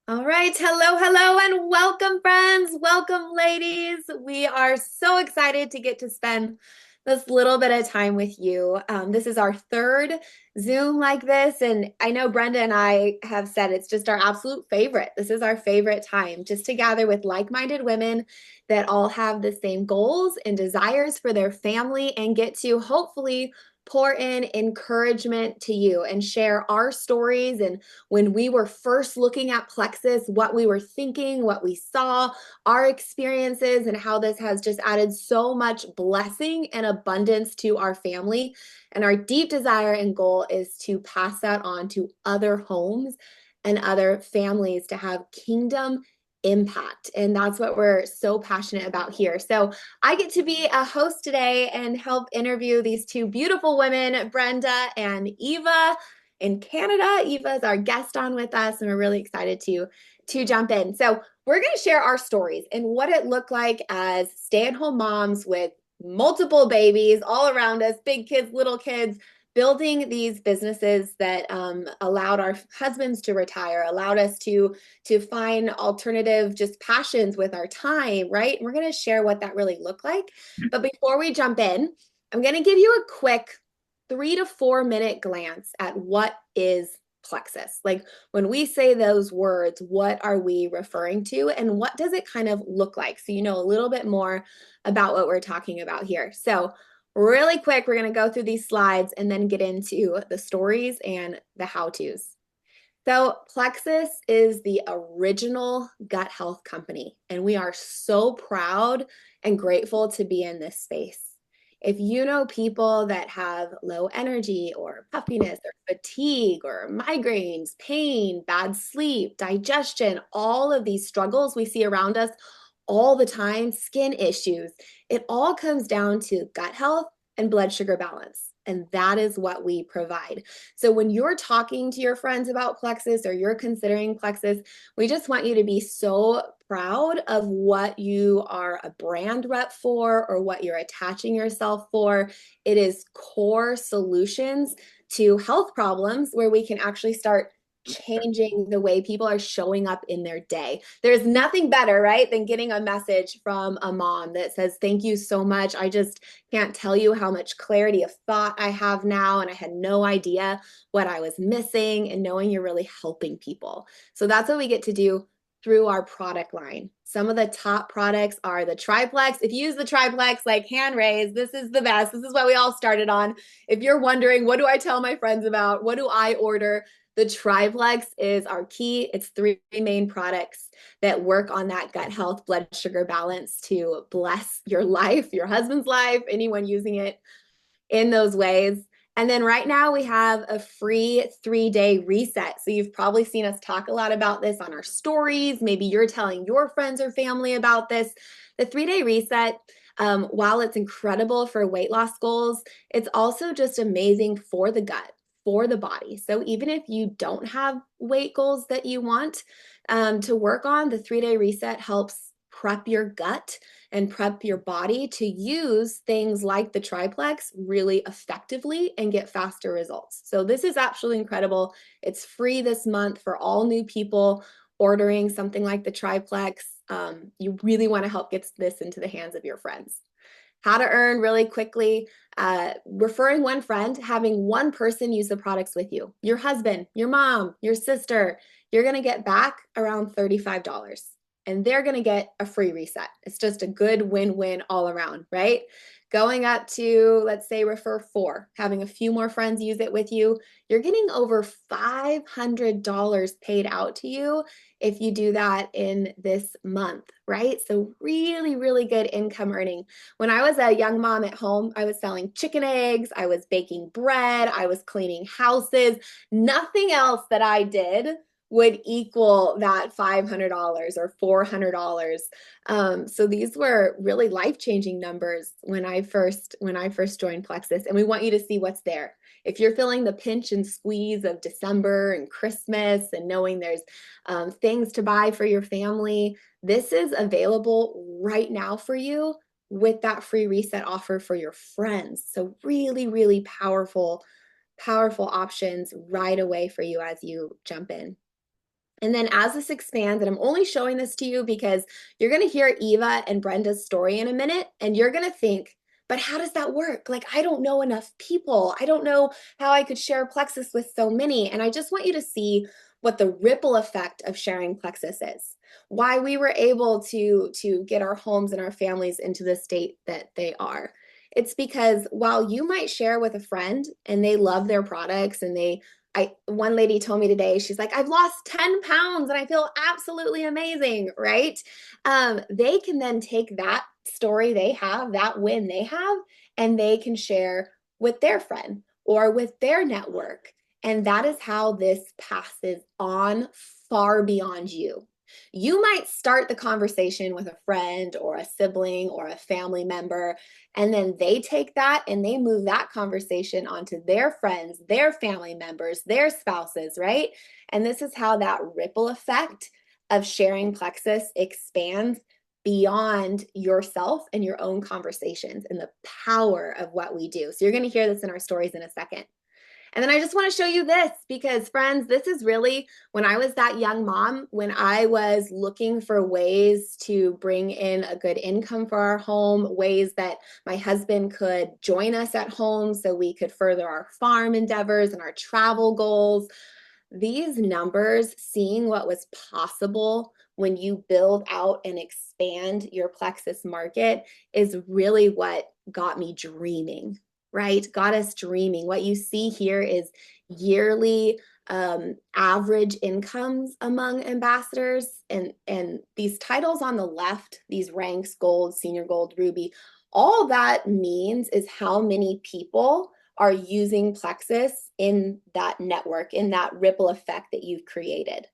All right. Hello, hello, and welcome, friends. Welcome, ladies. We are so excited to get to spend this little bit of time with you. This is our third Zoom like this. And I know Brenda and I have said it's just our absolute favorite. This is our favorite time just to gather with like minded women that all have the same goals and desires for their family and get to hopefully pour in encouragement to you and share our stories and when we were first looking at Plexus, what we were thinking, what we saw, our experiences, and how this has just added so much blessing and abundance to our family. And our deep desire and goal is to pass that on to other homes and other families to have kingdom impact. And that's what we're so passionate about here. So I get to be a host today and help interview these two beautiful women, Brenda and Eva in Canada. Eva is our guest on with us, and we're really excited to jump in. So we're going to share our stories and what it looked like as stay-at-home moms with multiple babies all around us, big kids, little kids, building these businesses that allowed our husbands to retire, allowed us to find alternative just passions with our time, right? And we're going to share what that really looked like. But before we jump in, I'm going to give you a quick 3 to 4 minute glance at what is Plexus. Like when we say those words, what are we referring to and what does it kind of look like? So you know a little bit more about what we're talking about here. So really quick, we're going to go through these slides and then get into the stories and the how-tos. So Plexus is the original gut health company, and we are so proud and grateful to be in this space. If you know people that have low energy or puffiness or fatigue or migraines, pain, bad sleep, digestion, all of these struggles we see around us all the time, skin issues, it all comes down to gut health and blood sugar balance. And that is what we provide. So when you're talking to your friends about Plexus or you're considering Plexus, we just want you to be so proud of what you are a brand rep for or what you're attaching yourself for. It is core solutions to health problems where we can actually start changing the way people are showing up in their day. There's nothing better, right, than getting a message from a mom that says, "Thank you so much. I just can't tell you how much clarity of thought I have now, and I had no idea what I was missing," and knowing you're really helping people. So that's what we get to do through our product line. Some of the top products are the Triplex. If you use the Triplex, like hand raise, this is the best. This is what we all started on. If you're wondering, what do I tell my friends about? What do I order? The Triplex is our key. It's three main products that work on that gut health, blood sugar balance to bless your life, your husband's life, anyone using it in those ways. And then right now we have a free 3-day reset. So you've probably seen us talk a lot about this on our stories. Maybe you're telling your friends or family about this. The 3-day reset, while it's incredible for weight loss goals, it's also just amazing for the gut, for the body. So even if you don't have weight goals that you want to work on, the 3-day reset helps prep your gut and prep your body to use things like the Triplex really effectively and get faster results. So this is absolutely incredible. It's free this month for all new people ordering something like the Triplex. You really want to help get this into the hands of your friends. How to earn really quickly, referring one friend, having one person use the products with you, your husband, your mom, your sister, you're going to get back around $35 and they're going to get a free reset. It's just a good win-win all around, right? Going up to, let's say, refer 4, having a few more friends use it with you, you're getting over $500 paid out to you if you do that in this month, right? So really, really good income earning. When I was a young mom at home, I was selling chicken eggs, I was baking bread, I was cleaning houses. Nothing else that I did would equal that $500 or $400. So these were really life-changing numbers when I first joined Plexus, and we want you to see what's there. If you're feeling the pinch and squeeze of December and Christmas and knowing there's things to buy for your family, this is available right now for you with that free reset offer for your friends. So really, really powerful, powerful options right away for you as you jump in. And then as this expands, and I'm only showing this to you because you're going to hear Eva and Brenda's story in a minute, and you're going to think, but how does that work? Like, I don't know enough people. I don't know how I could share Plexus with so many. And I just want you to see what the ripple effect of sharing Plexus is. Why we were able to get our homes and our families into the state that they are. It's because while you might share with a friend and they love their products and one lady told me today, she's like, I've lost 10 pounds and I feel absolutely amazing, right? They can then take that story they have, that win they have, and they can share with their friend or with their network. And that is how this passes on far beyond you. You might start the conversation with a friend or a sibling or a family member, and then they take that and they move that conversation onto their friends, their family members, their spouses, right? And this is how that ripple effect of sharing Plexus expands beyond yourself and your own conversations and the power of what we do. So you're going to hear this in our stories in a second. And then I just want to show you this because, friends, this is really when I was that young mom, when I was looking for ways to bring in a good income for our home, ways that my husband could join us at home so we could further our farm endeavors and our travel goals. These numbers, seeing what was possible when you build out and expand your Plexus market, is really what got me dreaming, right? Got us dreaming. What you see here is yearly average incomes among ambassadors, and these titles on the left, these ranks, gold, senior gold, ruby, all that means is how many people are using Plexus in that network, in that ripple effect that you've created.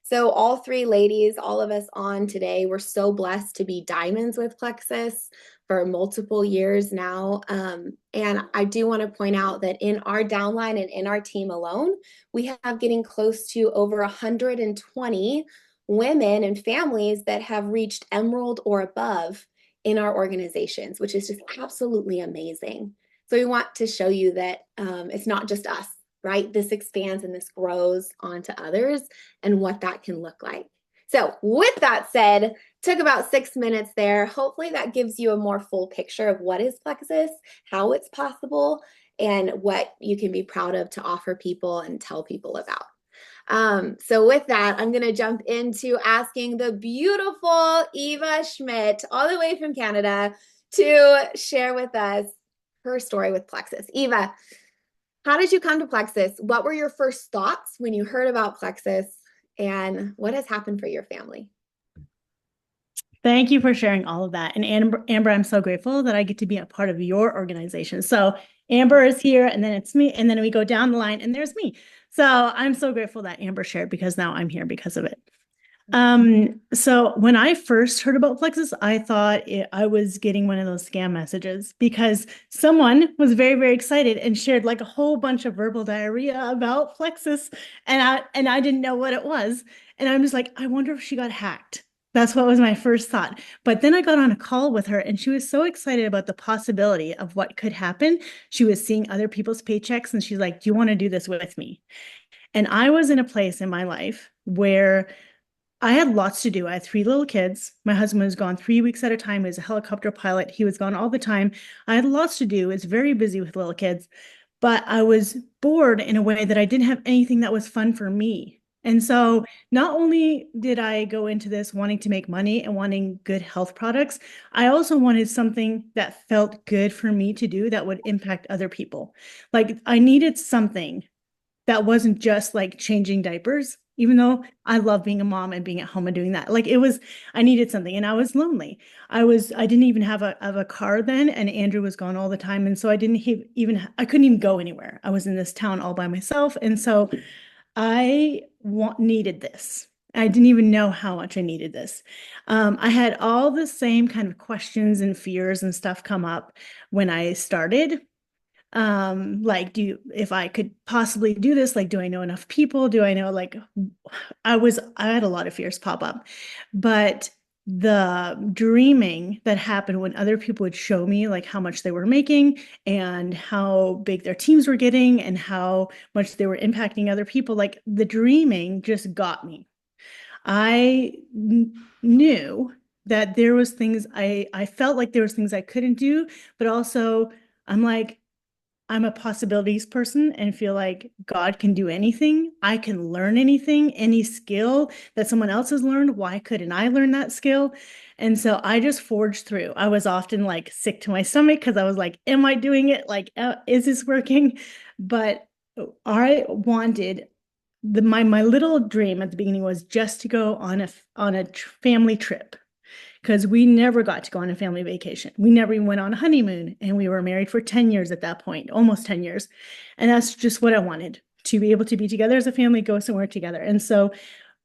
So all three ladies, all of us on today, we're so blessed to be diamonds with Plexus for multiple years now. And I do want to point out that in our downline and in our team alone, we have getting close to over 120 women and families that have reached Emerald or above in our organizations, which is just absolutely amazing. So we want to show you that it's not just us, right? This expands and this grows onto others and what that can look like. So with that said, took about 6 minutes there. Hopefully that gives you a more full picture of what is Plexus, how it's possible, and what you can be proud of to offer people and tell people about. So with that, I'm going to jump into asking the beautiful Eva Schmidt, all the way from Canada, to share with us her story with Plexus. Eva, how did you come to Plexus? What were your first thoughts when you heard about Plexus? And what has happened for your family? Thank you for sharing all of that. And Amber, I'm so grateful that I get to be a part of your organization. So Amber is here, and then it's me, and then we go down the line, and there's me. So I'm so grateful that Amber shared because now I'm here because of it. So when I first heard about Plexus, I thought I was getting one of those scam messages because someone was very, very excited and shared like a whole bunch of verbal diarrhea about Plexus, and I didn't know what it was. And I'm just like, I wonder if she got hacked. That's what was my first thought. But then I got on a call with her and she was so excited about the possibility of what could happen. She was seeing other people's paychecks and she's like, do you want to do this with me? And I was in a place in my life where I had lots to do. I had 3 little kids. My husband was gone 3 weeks at a time. He was a helicopter pilot. He was gone all the time. I had lots to do. It's very busy with little kids, but I was bored in a way that I didn't have anything that was fun for me. And so not only did I go into this wanting to make money and wanting good health products, I also wanted something that felt good for me to do that would impact other people. Like I needed something that wasn't just like changing diapers, even though I love being a mom and being at home and doing that. Like it was, I needed something and I was lonely. I didn't even have a car then, and Andrew was gone all the time. And so I didn't I couldn't even go anywhere. I was in this town all by myself. And so needed this. I didn't even know how much I needed this. I had all the same kind of questions and fears and stuff come up when I started. Like, if I could possibly do this, like, do I know enough people? Do I know, like, I had a lot of fears pop up, but the dreaming that happened when other people would show me like how much they were making and how big their teams were getting and how much they were impacting other people, like the dreaming just got me. I knew that there was things I felt like there was things I couldn't do, but also I'm like, I'm a possibilities person and feel like God can do anything. I can learn anything, any skill that someone else has learned. Why couldn't I learn that skill? And so I just forged through. I was often like sick to my stomach because I was like, am I doing it? Like, is this working? But I wanted my little dream at the beginning was just to go on a family trip because we never got to go on a family vacation. We never even went on a honeymoon, and we were married for 10 years at that point, almost 10 years. And that's just what I wanted, to be able to be together as a family, go somewhere together. And so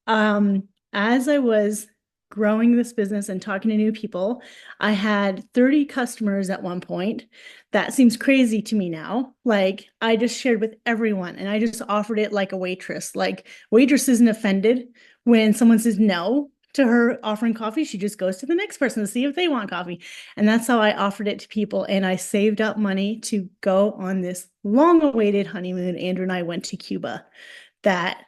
as I was growing this business and talking to new people, I had 30 customers at one point. That seems crazy to me now. Like I just shared with everyone and I just offered it like a waitress. Like waitress isn't offended when someone says no to her offering coffee. She just goes to the next person to see if they want coffee. And that's how I offered it to people. And I saved up money to go on this long awaited honeymoon. Andrew and I went to Cuba that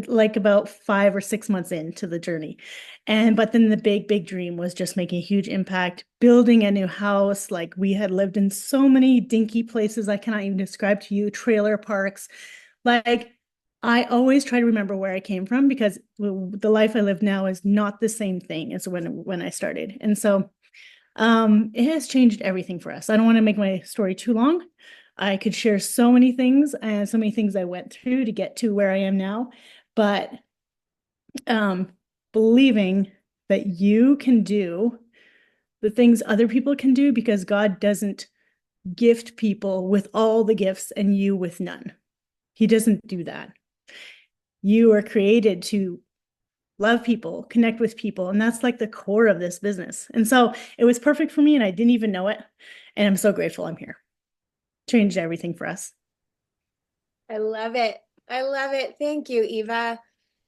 like about 5 or 6 months into the journey. But then the big dream was just making a huge impact, building a new house. Like we had lived in so many dinky places I cannot even describe to you, trailer parks. Like I always try to remember where I came from because the life I live now is not the same thing as when I started. And so it has changed everything for us. I don't want to make my story too long. I could share so many things and so many things I went through to get to where I am now, but believing that you can do the things other people can do because God doesn't gift people with all the gifts and you with none. He doesn't do that. You are created to love people, connect with people, and that's like the core of this business. And so it was perfect for me and I didn't even know it. And I'm so grateful I'm here. Changed everything for us. I love it. I love it. Thank you, Eva.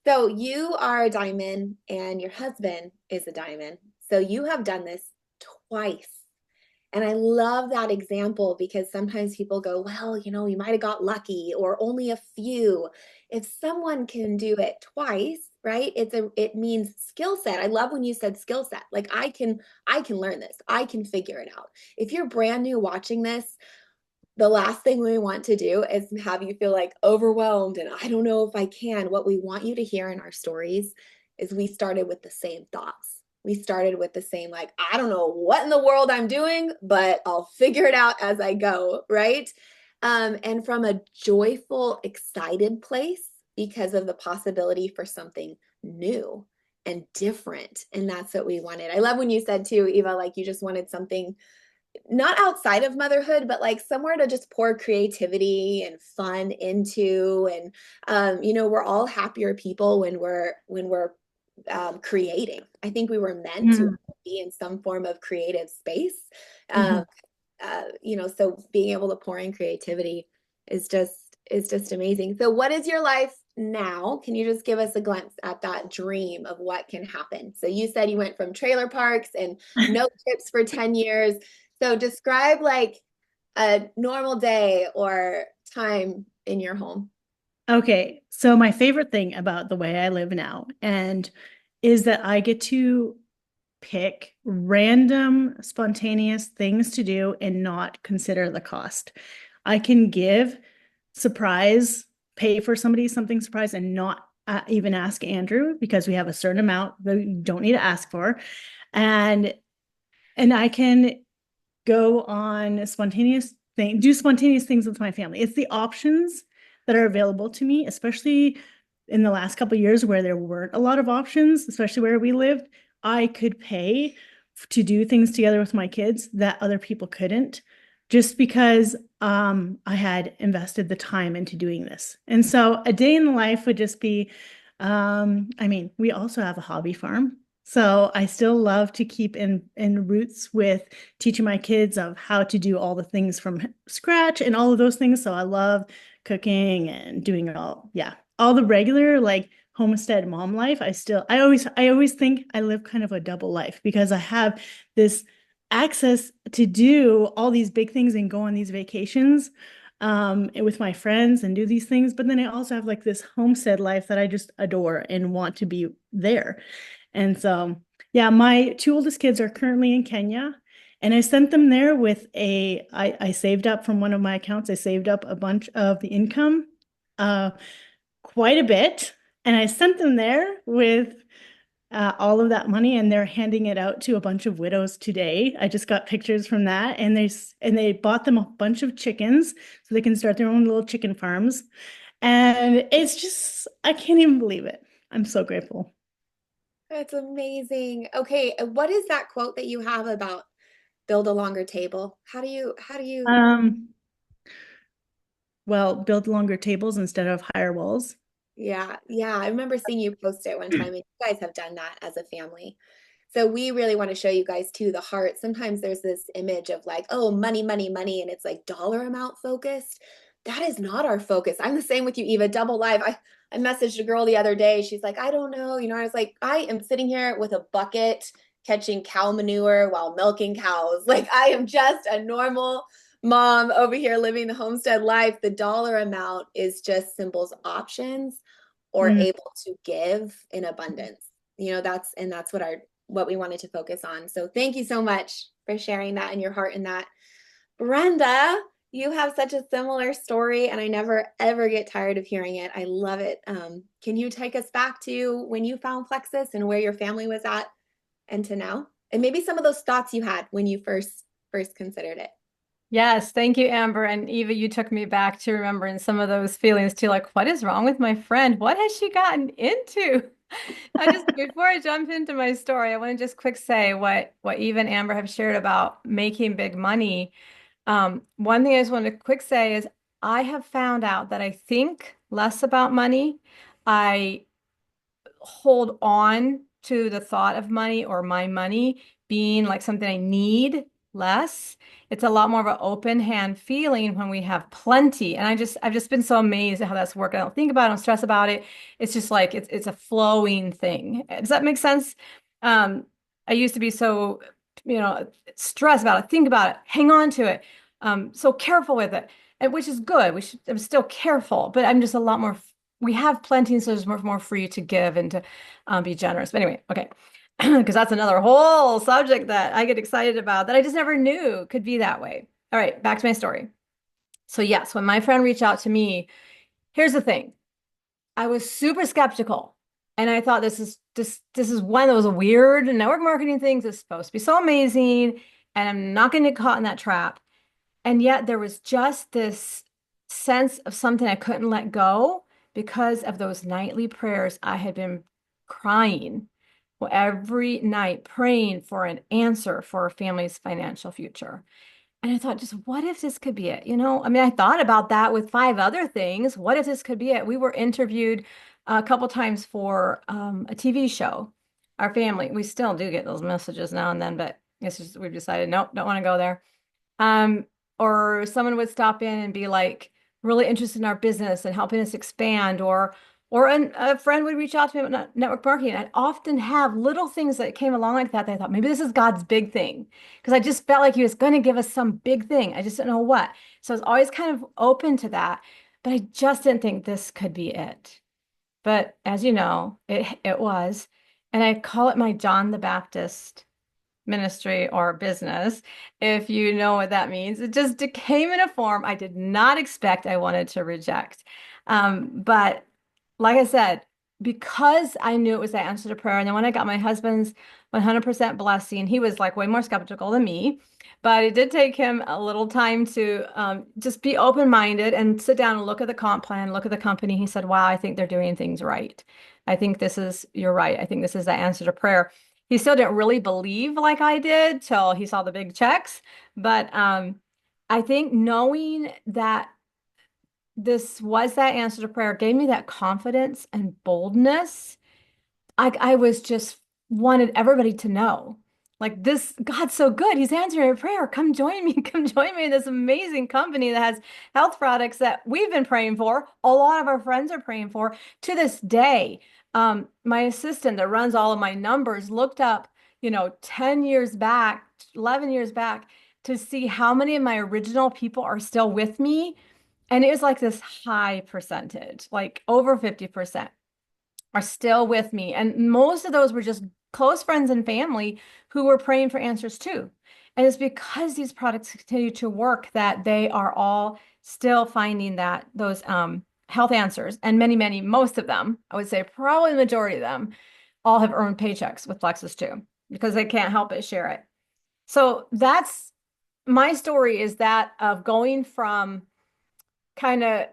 So you are a diamond and your husband is a diamond. So you have done this twice. And I love that example because sometimes people go, well, you might have got lucky or only a few. If someone can do it twice, right? It means skill set. I love when you said skill set. Like I can learn this. I can figure it out. If you're brand new watching this, the last thing we want to do is have you feel like overwhelmed and I don't know if I can. What we want you to hear in our stories is we started with the same thoughts. We started with the same, like, I don't know what in the world I'm doing, but I'll figure it out as I go, right? And from a joyful, excited place because of the possibility for something new and different. And that's what we wanted. I love when you said too, Eva, like you just wanted something not outside of motherhood, but like somewhere to just pour creativity and fun into. And we're all happier people when we're creating. I think we were meant to be in some form of creative space. Um, so being able to pour in creativity is just amazing. So what is your life now? Can you just give us a glimpse at that dream of what can happen? So you said you went from trailer parks and no trips for 10 years. So describe like a normal day or time in your home. Okay, so my favorite thing about the way I live now and is that I get to pick random, spontaneous things to do and not consider the cost. I can give surprise, pay for somebody something surprise and not even ask Andrew because we have a certain amount that we don't need to ask for. And I can go on do spontaneous things with my family. It's the options that are available to me, especially in the last couple of years where there weren't a lot of options, especially where we lived. I could pay to do things together with my kids that other people couldn't just because I had invested the time into doing this. And so a day in the life would just be, we also have a hobby farm. So I still love to keep in roots with teaching my kids of how to do all the things from scratch and all of those things. So I love cooking and doing it all. Yeah. All the regular like homestead mom life. I always think I live kind of a double life because I have this access to do all these big things and go on these vacations and with my friends and do these things. But then I also have like this homestead life that I just adore and want to be there. And so, yeah, my two oldest kids are currently in Kenya. And I sent them there with I saved up from one of my accounts. I saved up a bunch of the income, uh, quite a bit. And I sent them there with all of that money, and they're handing it out to a bunch of widows today. I just got pictures from that, and they bought them a bunch of chickens so they can start their own little chicken farms. And it's just, I can't even believe it. I'm so grateful. That's amazing. Okay, what is that quote that you have about build a longer table? How do you Um, well, build longer tables instead of higher walls. Yeah, yeah. I remember seeing you post it one time, and you guys have done that as a family. So we really want to show you guys too the heart. Sometimes there's this image of like, oh, money, money, money, and it's like dollar amount focused. That is not our focus. I'm the same with you, Eva. Double live. I messaged a girl the other day. She's like, I don't know. I was like, I am sitting here with a bucket catching cow manure while milking cows. Like I am just a normal mom over here living the homestead life. The dollar amount is just symbols options or Mm. able to give in abundance. That's what we wanted to focus on. So thank you so much for sharing that and your heart in that. Brenda, you have such a similar story, and I never ever get tired of hearing it. I love it. Can you take us back to when you found Plexus and where your family was at and to now? And maybe some of those thoughts you had when you first considered it. Yes, thank you, Amber. And Eva, you took me back to remembering some of those feelings too. Like, what is wrong with my friend? What has she gotten into? Before I jump into my story, I want to just quick say what Eva and Amber have shared about making big money. One thing I just want to quick say is I have found out that I think less about money. I hold on to the thought of money or my money being like something I need less. It's a lot more of an open hand feeling when we have plenty. And I've just been so amazed at how that's worked. I don't think about it, I don't stress about it. It's just like it's a flowing thing. Does that make sense? Um, I used to be so, stressed about it, think about it, hang on to it, so careful with it. And which is good. I'm still careful, but I'm just a lot more we have plenty, so there's more for you to give and to be generous. But anyway, okay, because that's another whole subject that I get excited about that I just never knew could be that way. All right, back to my story. So yes, when my friend reached out to me, here's the thing. I was super skeptical. And I thought this is one of those weird network marketing things that's supposed to be so amazing. And I'm not going to get caught in that trap. And yet there was just this sense of something I couldn't let go because of those nightly prayers I had been crying every night, praying for an answer for our family's financial future. And I thought, just what if this could be it? I thought about that with five other things. What if this could be it? We were interviewed a couple times for a TV show. Our family, we still do get those messages now and then, but it's just we've decided, nope, don't want to go there. Um, or someone would stop in and be like really interested in our business and helping us expand, or a friend would reach out to me about network marketing. I'd often have little things that came along like that. That I thought maybe this is God's big thing because I just felt like He was going to give us some big thing. I just didn't know what. So I was always kind of open to that, but I just didn't think this could be it. But as you know, it was, and I call it my John the Baptist ministry or business, if you know what that means. It just came in a form I did not expect, I wanted to reject. But like I said, because I knew it was the answer to prayer, and then when I got my husband's 100% blessing, he was like way more skeptical than me. But it did take him a little time to just be open-minded and sit down and look at the comp plan, look at the company. He said, wow, I think they're doing things right. You're right. I think this is the answer to prayer. He still didn't really believe like I did till he saw the big checks. But I think knowing that this was that answer to prayer gave me that confidence and boldness. I was just wanted everybody to know, like, this God's so good. He's answering a prayer. Come join me. Come join me in this amazing company that has health products that we've been praying for. A lot of our friends are praying for to this day. My assistant that runs all of my numbers looked up, 10 years back, 11 years back to see how many of my original people are still with me. And it was like this high percentage, like over 50% are still with me. And most of those were just close friends and family who were praying for answers too. And it's because these products continue to work that they are all still finding that those health answers. And many, most of them, I would say probably the majority of them, all have earned paychecks with Plexus too, because they can't help but share it. So that's my story, is that of going from kind of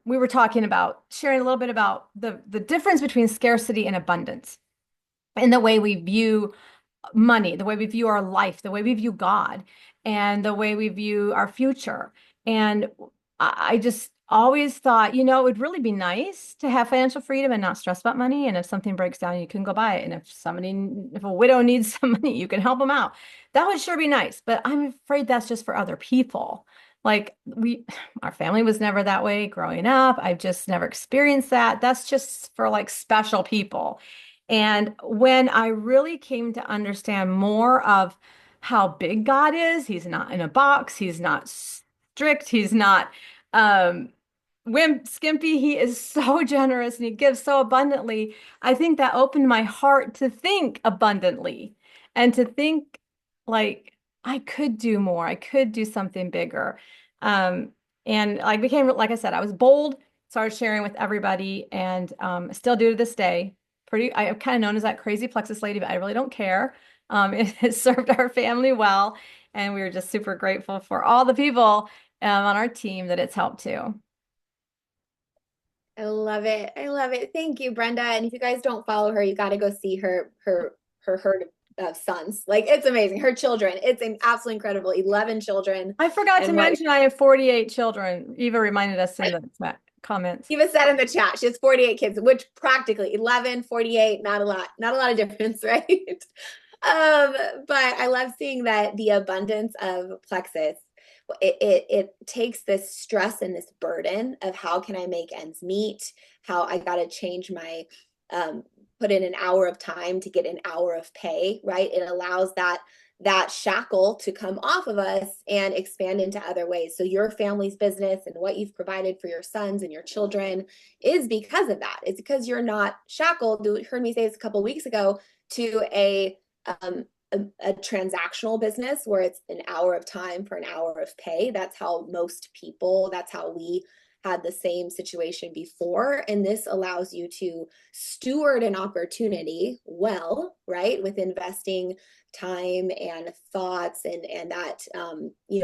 we were talking about sharing a little bit about the difference between scarcity and abundance and the way we view money, the way we view our life, the way we view God, and the way we view our future. And I just always thought, you know, it would really be nice to have financial freedom and not stress about money. And if something breaks down, you can go buy it. And if a widow needs some money, you can help them out. That would sure be nice. But I'm afraid that's just for other people. Like our family was never that way growing up. I've just never experienced that. That's just for like special people. And when I really came to understand more of how big God is, he's not in a box, he's not strict, he's not um skimpy, he is so generous and he gives so abundantly. I think that opened my heart to think abundantly and to think like I could do more, I could do something bigger. Um, and I became, like I said, I was bold, started sharing with everybody, and still do to this day. I'm kind of known as that crazy Plexus lady, but I really don't care. It has served our family well, and we were just super grateful for all the people on our team that it's helped too. I love it. I love it. Thank you, Brenda. And if you guys don't follow her, you got to go see her herd of sons. Like it's amazing. Her children. It's absolutely incredible. 11 children. I forgot to And what mention I have 48 children. Eva reminded us in the comments. Eva said in the chat, she has 48 kids, which practically 11, 48, not a lot of difference, right? But I love seeing that the abundance of Plexus, it takes this stress and this burden of how can I make ends meet, how I got to change my put in an hour of time to get an hour of pay, right? It allows that shackle to come off of us and expand into other ways. So your family's business and what you've provided for your sons and your children is because of that. It's because you're not shackled. You heard me say this a couple of weeks ago, to a transactional business where it's an hour of time for an hour of pay. That's how most people, that's how we had the same situation before. And this allows you to steward an opportunity well, right? With investing time and thoughts and that,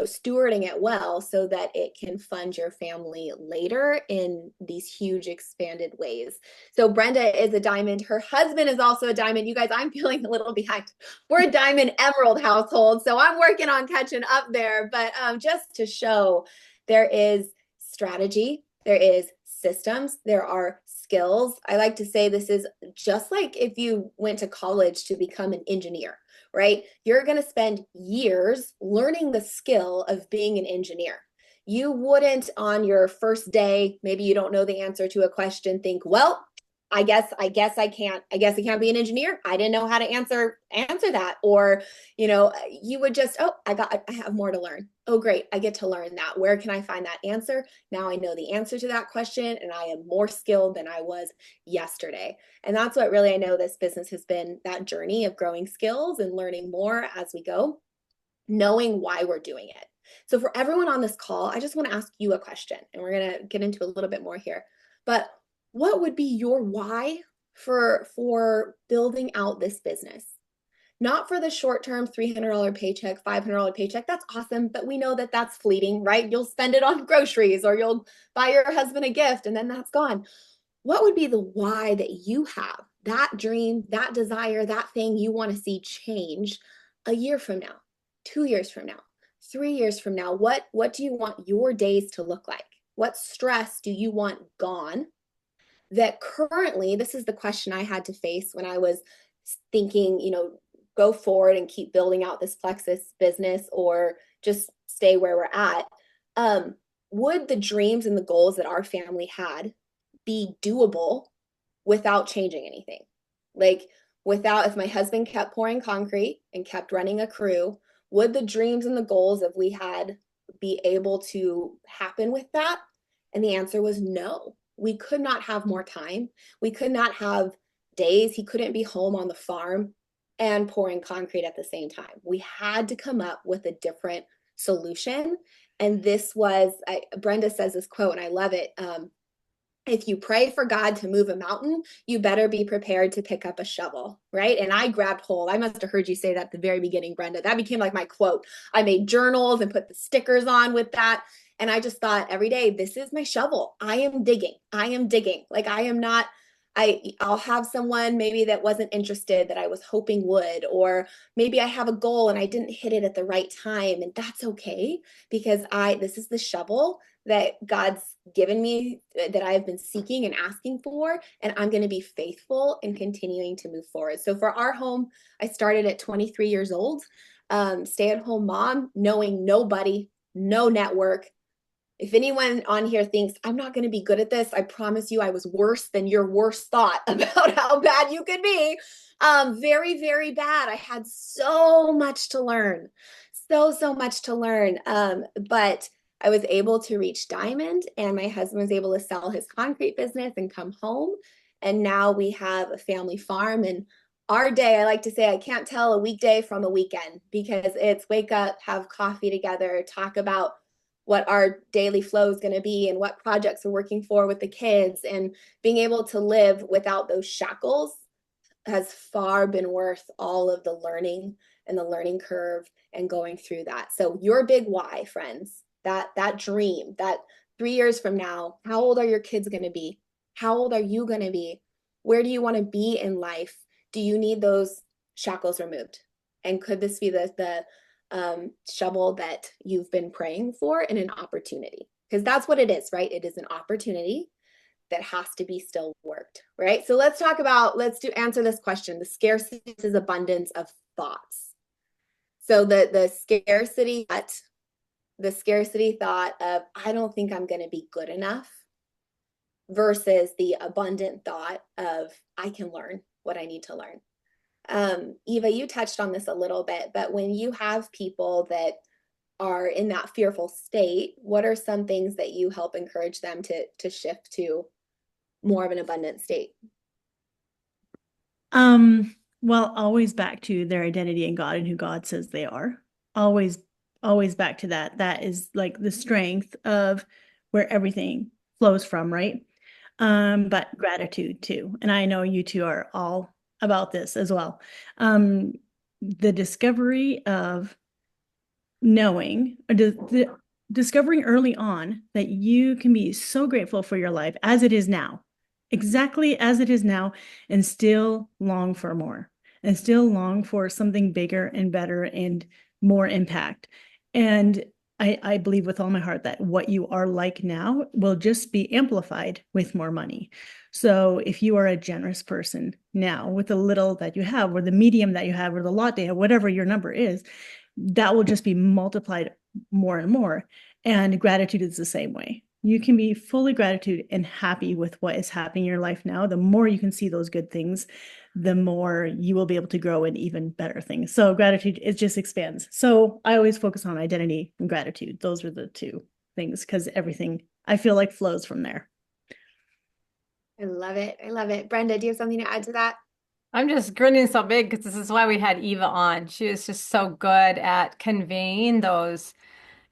stewarding it well so that it can fund your family later in these huge expanded ways. So Brenda is a diamond. Her husband is also a diamond. You guys, I'm feeling a little behind. We're a diamond emerald household. So I'm working on catching up there. But just to show there is strategy, there is systems, there are skills. I like to say this is just like if you went to college to become an engineer, right? You're going to spend years learning the skill of being an engineer. You wouldn't on your first day, maybe you don't know the answer to a question, think, well, I guess I can't be an engineer. I didn't know how to answer that. Or, you would just, I have more to learn. Oh, great. I get to learn that. Where can I find that answer? Now I know the answer to that question and I am more skilled than I was yesterday. And that's what really I know this business has been, that journey of growing skills and learning more as we go, knowing why we're doing it. So for everyone on this call, I just want to ask you a question, and we're going to get into a little bit more here. But what would be your why for building out this business? Not for the short-term $300 paycheck, $500 paycheck. That's awesome, but we know that that's fleeting, right? You'll spend it on groceries or you'll buy your husband a gift and then that's gone. What would be the why that you have, that dream, that desire, that thing you want to see change a year from now, 2 years from now, 3 years from now? What do you want your days to look like? What stress do you want gone? That currently, this is the question I had to face when I was thinking, go forward and keep building out this Plexus business or just stay where we're at. Would the dreams and the goals that our family had be doable without changing anything? Like if my husband kept pouring concrete and kept running a crew, would the dreams and the goals that we had be able to happen with that? And the answer was no. We could not have more time. We could not have days. He couldn't be home on the farm and pouring concrete at the same time. We had to come up with a different solution. And this was, Brenda says this quote, and I love it. If you pray for God to move a mountain, you better be prepared to pick up a shovel, right? And I grabbed hold. I must have heard you say that at the very beginning, Brenda. That became like my quote. I made journals and put the stickers on with that. And I just thought every day, this is my shovel. I am digging. I am digging. Like I am not, I'll have someone maybe that wasn't interested that I was hoping would, or maybe I have a goal and I didn't hit it at the right time. And that's okay because this is the shovel that God's given me that I've been seeking and asking for, and I'm going to be faithful in continuing to move forward. So for our home, I started at 23 years old, stay-at-home mom, knowing nobody, no network. If anyone on here thinks I'm not going to be good at this, I promise you I was worse than your worst thought about how bad you could be. Very, very bad. I had so much to learn, so much to learn. But I was able to reach Diamond, and my husband was able to sell his concrete business and come home. And now we have a family farm. And our day, I like to say, I can't tell a weekday from a weekend because it's wake up, have coffee together, talk about what our daily flow is going to be and what projects we're working for with the kids, and being able to live without those shackles has far been worth all of the learning and the learning curve and going through that. So your big why, friends, that dream, that 3 years from now, how old are your kids going to be? How old are you going to be? Where do you want to be in life? Do you need those shackles removed? And could this be the shovel that you've been praying for and an opportunity? Because that's what it is, right? It is an opportunity that has to be still worked, right? So let's answer this question. The scarcity is abundance of thoughts. So the scarcity thought of, I don't think I'm going to be good enough, versus the abundant thought of, I can learn what I need to learn. Eva, you touched on this a little bit, but when you have people that are in that fearful state, what are some things that you help encourage them to shift to more of an abundant state? Well, always back to their identity in God and who God says they are. Always back to that. That is like the strength of where everything flows from, right? But gratitude too. And I know you two are all about this as well. The discovery of knowing, the discovering early on that you can be so grateful for your life as it is now, exactly as it is now, and still long for more, and still long for something bigger and better and more impact. And I believe with all my heart that what you are like now will just be amplified with more money. So if you are a generous person now with the little that you have, or the medium that you have, or the lot they have, whatever your number is, that will just be multiplied more and more. And gratitude is the same way. You can be fully gratitude and happy with what is happening in your life now. The more you can see those good things, the more you will be able to grow in even better things. So gratitude, it just expands. So I always focus on identity and gratitude. Those are the two things, because everything I feel like flows from there. I love it. I love it. Brenda, do you have something to add to that? I'm just grinning so big because this is why we had Eva on. She is just so good at conveying those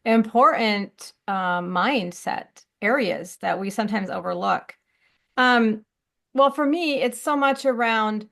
important mindset areas that we sometimes overlook. Well, for me, it's so much around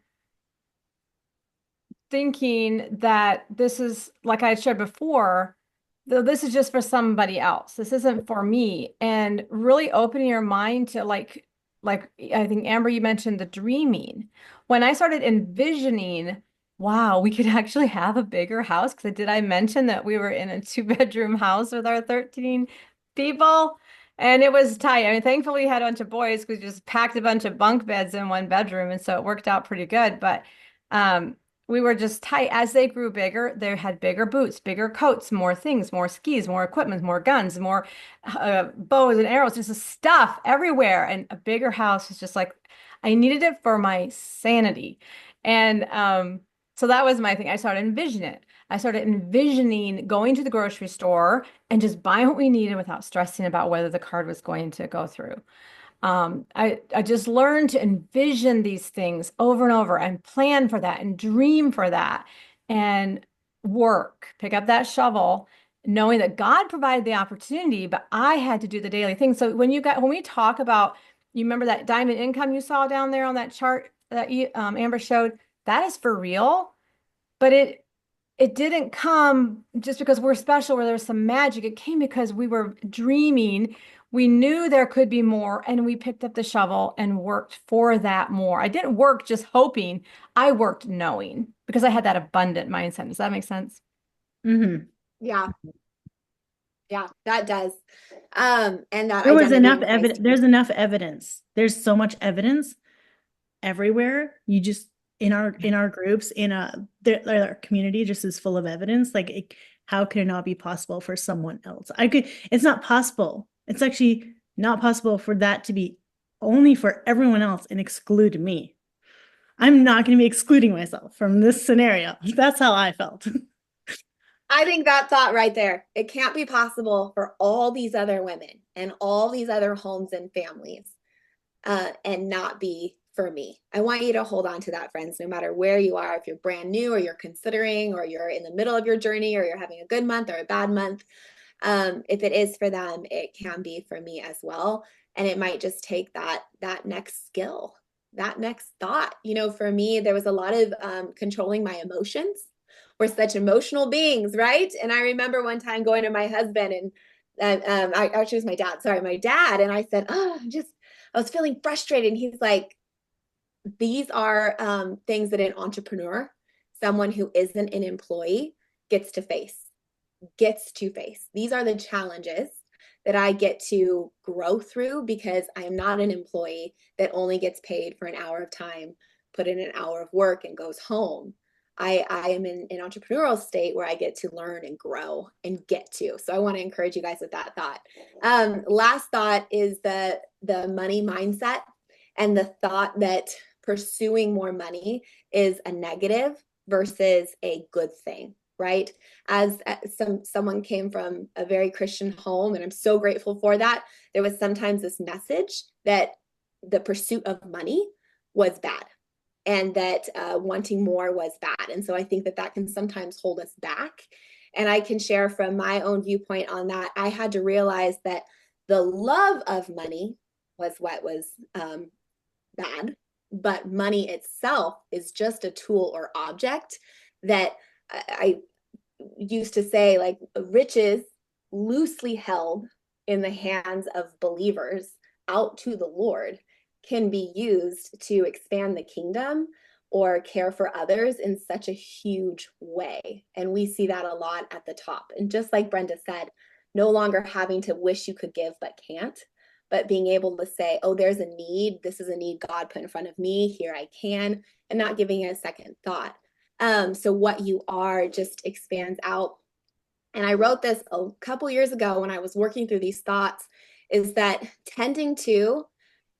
thinking that this is, like I shared before, this is just for somebody else. This isn't for me. And really opening your mind to like I think Amber, you mentioned the dreaming. When I started envisioning, wow, we could actually have a bigger house. Because did I mention that we were in a 2-bedroom house with our 13 people? And it was tight. I mean, thankfully we had a bunch of boys. We just packed a bunch of bunk beds in one bedroom, and so it worked out pretty good. But we were just tight. As they grew bigger, they had bigger boots, bigger coats, more things, more skis, more equipment, more guns, more bows and arrows, just stuff everywhere. And a bigger house was just like, I needed it for my sanity. And So that was my thing. I started envisioning it. I started envisioning going to the grocery store and just buying what we needed without stressing about whether the card was going to go through. I just learned to envision these things over and over and plan for that and dream for that and pick up that shovel, knowing that God provided the opportunity, but I had to do the daily thing. So when we talk about, you remember that diamond income you saw down there on that chart that Amber showed, that is for real, but it didn't come just because we're special, where there's some magic. It came because we were dreaming. We knew there could be more, and we picked up the shovel and worked for that more. I didn't work just hoping. I worked knowing because I had that abundant mindset. Does that make sense? Mm-hmm. Yeah. Yeah, that does. And that There was identity enough in Christ. evidence. There's enough evidence. There's so much evidence everywhere. You just in our groups, our community just is full of evidence. Like, how could it not be possible for someone else? It's not possible. It's actually not possible for that to be only for everyone else and exclude me. I'm not going to be excluding myself from this scenario. That's how I felt. I think that thought right there, it can't be possible for all these other women and all these other homes and families and not be for me. I want you to hold on to that, friends, no matter where you are, if you're brand new or you're considering or you're in the middle of your journey or you're having a good month or a bad month. If it is for them, it can be for me as well. And it might just take that next skill, that next thought. You know, for me, there was a lot of controlling my emotions. We're such emotional beings, right? And I remember one time going to my husband and I actually was my dad. And I said, I was feeling frustrated. And he's like, these are things that an entrepreneur, someone who isn't an employee, gets to face. These are the challenges that I get to grow through because I am not an employee that only gets paid for an hour of time, put in an hour of work and goes home. I am in an entrepreneurial state where I get to learn and grow and get to. So I want to encourage you guys with that thought. Last thought is the money mindset and the thought that pursuing more money is a negative versus a good thing, right? As someone came from a very Christian home, and I'm so grateful for that, there was sometimes this message that the pursuit of money was bad and that wanting more was bad. And so I think that can sometimes hold us back. And I can share from my own viewpoint on that. I had to realize that the love of money was what was bad, but money itself is just a tool or object that I used to say, like, riches loosely held in the hands of believers out to the Lord can be used to expand the kingdom or care for others in such a huge way. And we see that a lot at the top. And just like Brenda said, no longer having to wish you could give but can't, but being able to say, oh, there's a need. This is a need God put in front of me. Here I can, and not giving it a second thought. So what you are just expands out. And I wrote this a couple years ago when I was working through these thoughts, is that tending to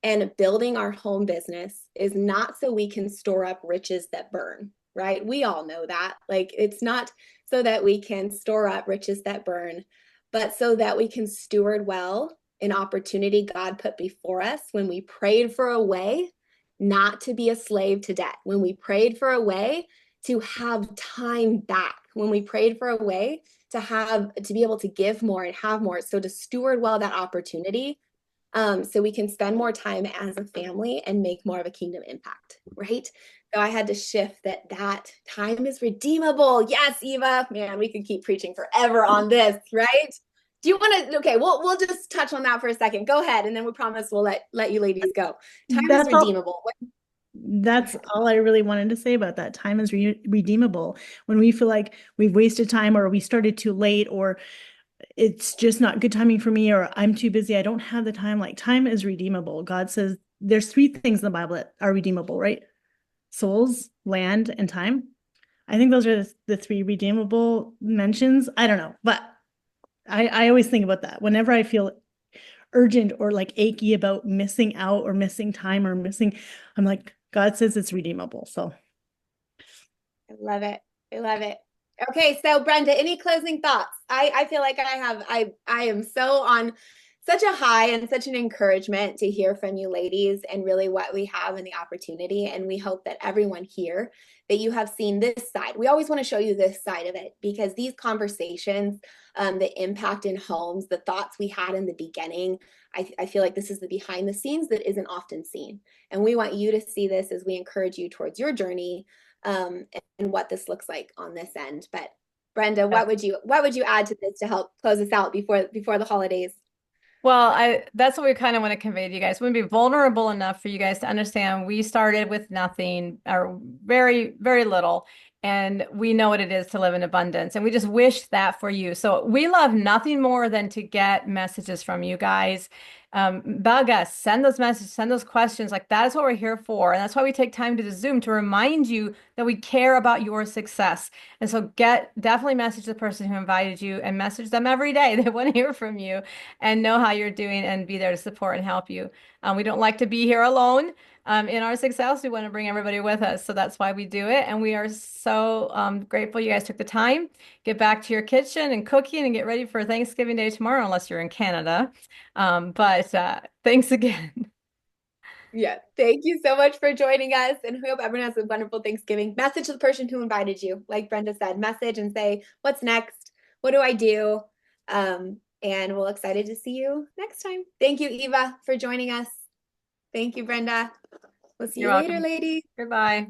and building our home business is not so we can store up riches that burn, right? We all know that. Like, it's not so that we can store up riches that burn, but so that we can steward well an opportunity God put before us when we prayed for a way not to be a slave to debt, when we prayed for a way to have time back, when we prayed for a way to be able to give more and have more. So to steward well that opportunity, so we can spend more time as a family and make more of a kingdom impact, right? So I had to shift that time is redeemable. Yes, Eva, man, we could keep preaching forever on this, right? Do you want to? Okay, we'll just touch on that for a second. Go ahead, and then we promise we'll let you ladies go. Time is redeemable. That's all I really wanted to say about that. Time is redeemable. When we feel like we've wasted time or we started too late or it's just not good timing for me or I'm too busy, I don't have the time. Like, time is redeemable. God says there's 3 things in the Bible that are redeemable, right? Souls, land, and time. I think those are the 3 redeemable mentions. I don't know, but I always think about that whenever I feel urgent or like achy about missing out or missing time or I'm like, God says it's redeemable. So I love it. I love it. Okay, so Brenda, any closing thoughts? I feel like I am so on such a high and such an encouragement to hear from you ladies and really what we have in the opportunity. And we hope that everyone here that you have seen this side. We always want to show you this side of it because these conversations, the impact in homes, the thoughts we had in the beginning, I feel like this is the behind the scenes that isn't often seen. And we want you to see this as we encourage you towards your journey, and what this looks like on this end. But Brenda, what would you add to this to help close us out before the holidays? Well, that's what we kind of want to convey to you guys. We want to be vulnerable enough for you guys to understand we started with nothing or very, very little. And we know what it is to live in abundance. And we just wish that for you. So we love nothing more than to get messages from you guys. Bug us, send those messages, send those questions. Like that is what we're here for. And that's why we take time to the Zoom to remind you that we care about your success. And so definitely message the person who invited you and message them every day. They want to hear from you and know how you're doing and be there to support and help you. We don't like to be here alone. In our success, we want to bring everybody with us. So that's why we do it. And we are so grateful you guys took the time. Get back to your kitchen and cooking and get ready for Thanksgiving Day tomorrow, unless you're in Canada. But thanks again. Yeah, thank you so much for joining us, and we hope everyone has a wonderful Thanksgiving. Message to the person who invited you, like Brenda said, message and say, what's next? What do I do? And we're excited to see you next time. Thank you, Eva, for joining us. Thank you, Brenda. We'll see You're you later, welcome. ladies. Goodbye.